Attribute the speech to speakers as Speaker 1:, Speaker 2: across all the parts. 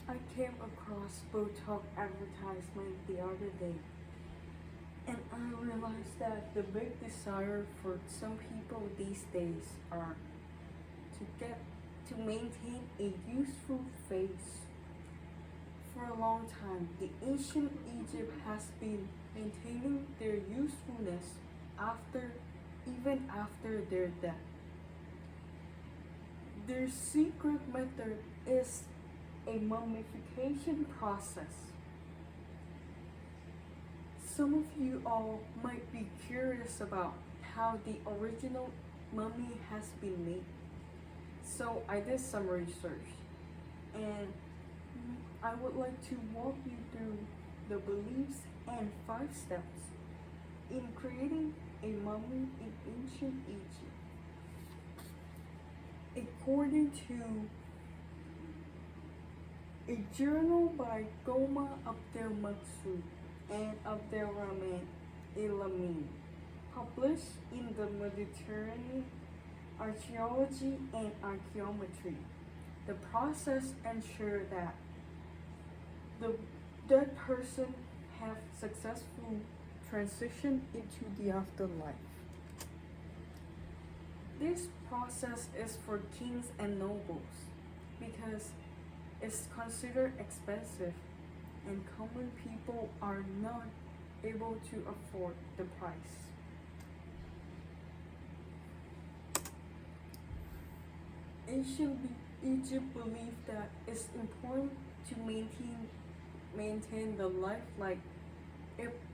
Speaker 1: I came across Botox advertisement the other day, and I realized that the big desire for some people these days are to maintain a youthful face. For a long time, the ancient Egypt has been maintaining their usefulness after even after their death. Their secret method is a mummification process. Some of you all might be curious about how the original mummy has been made. So I did some research, and I would like to walk you through the beliefs and 5 steps in creating a mummy in ancient Egypt. According to a journal by Goma Abdelmaksud and Abdelrahman Elamin, published in the Mediterranean Archaeology and Archaeometry, the process ensures that the dead person have successfully transitioned into the afterlife. This process is for kings and nobles because it's considered expensive and common people are not able to afford the price. Ancient Egypt believed that it's important to maintain the lifelike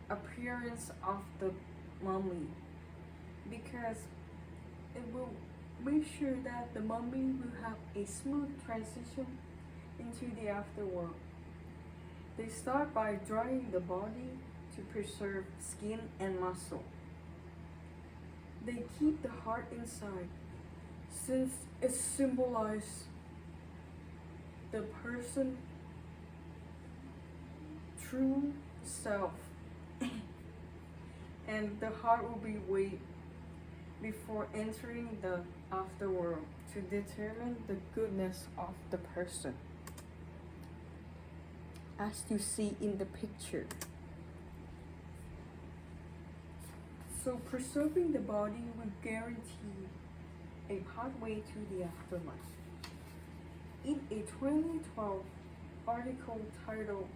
Speaker 1: appearance of the mummy because it will make sure that the mummy will have a smooth transition into the afterworld. They start by drying the body to preserve skin and muscle. They keep the heart inside since it symbolizes the person's true self and the heart will be weighed before entering the afterworld to determine the goodness of the person, as you see in the picture. So preserving the body will guarantee a pathway to the afterlife. In a 2012 article titled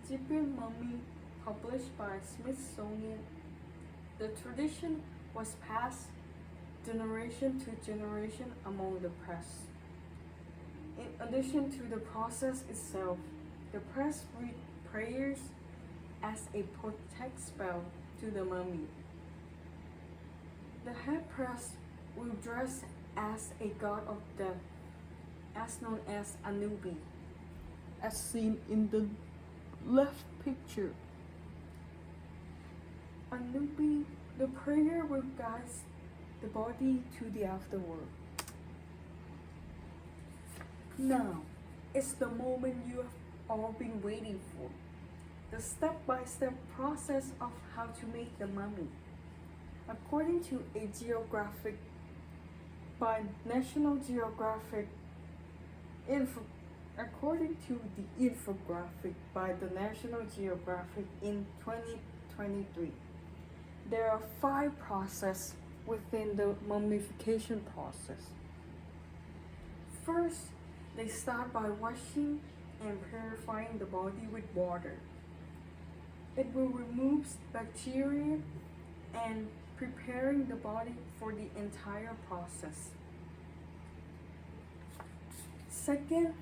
Speaker 1: Egyptian Mummy, published by Smithsonian, the tradition was passed generation to generation among the press. In addition to the process itself, the press read prayers as a protect spell to the mummy. The head press will dress as a god of death, as known as Anubi, as seen in the left picture. Anubi, the prayer will guide the body to the afterworld. Now, it's the moment you have all been waiting for. The step-by-step process of how to make the mummy. According to a geographic by National Geographic according to the infographic by the National Geographic in 2023, there are 5 processes within the mummification process. First, they start by washing and purifying the body with water. It will remove bacteria and preparing the body for the entire process. Second,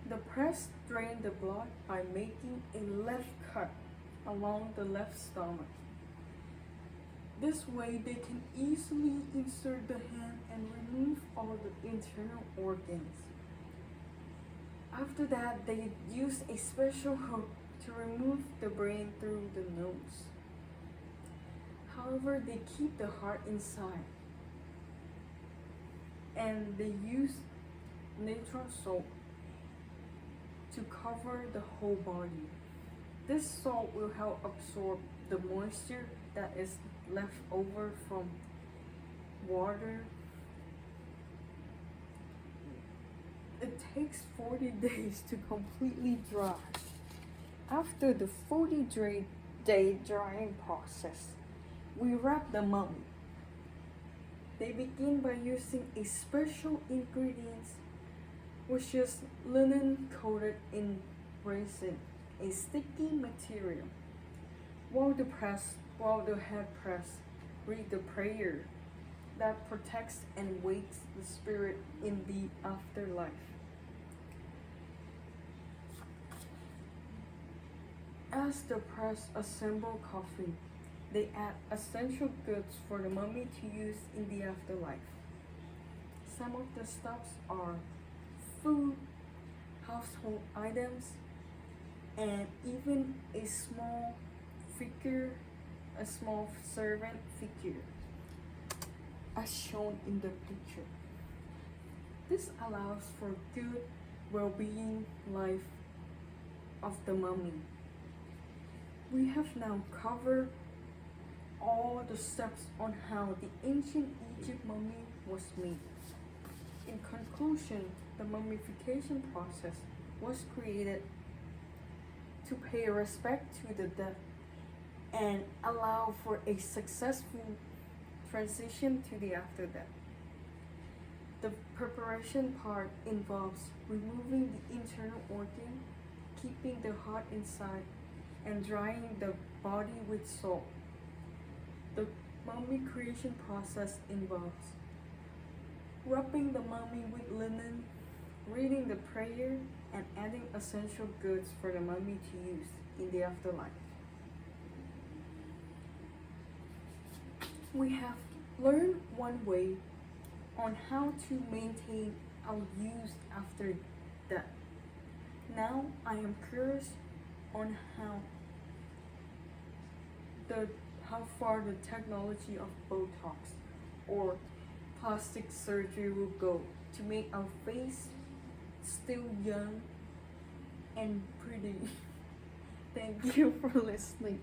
Speaker 1: the press drain the blood by making a left cut along the left stomach. This way they can easily insert the hand and remove all the internal organs. After that, they use a special hook to remove the brain through the nose. However, they keep the heart inside, and they use natural salt to cover the whole body. This salt will help absorb the moisture that is left over from water. It takes 40 days to completely dry. After the 40-day drying process, we wrap the mummy. They begin by using a special ingredient, which is linen coated in resin, a sticky material. While the head press read the prayer that protects and wakes the spirit in the afterlife. As the press assemble coffin, they add essential goods for the mummy to use in the afterlife. Some of the stuffs are food, household items, and even a small servant figure, as shown in the picture. This allows for good well-being life of the mummy. We have now covered all the steps on how the ancient Egypt mummy was made. In conclusion, the mummification process was created to pay respect to the dead and allow for a successful transition to the after death. The preparation part involves removing the internal organ, keeping the heart inside, and drying the body with salt. The mummy creation process involves wrapping the mummy with linen, reading the prayer, and adding essential goods for the mummy to use in the afterlife. We have learned one way on how to maintain our use after death. Now I am curious on how far the technology of Botox or plastic surgery will go to make our face still young and pretty. Thank you for listening.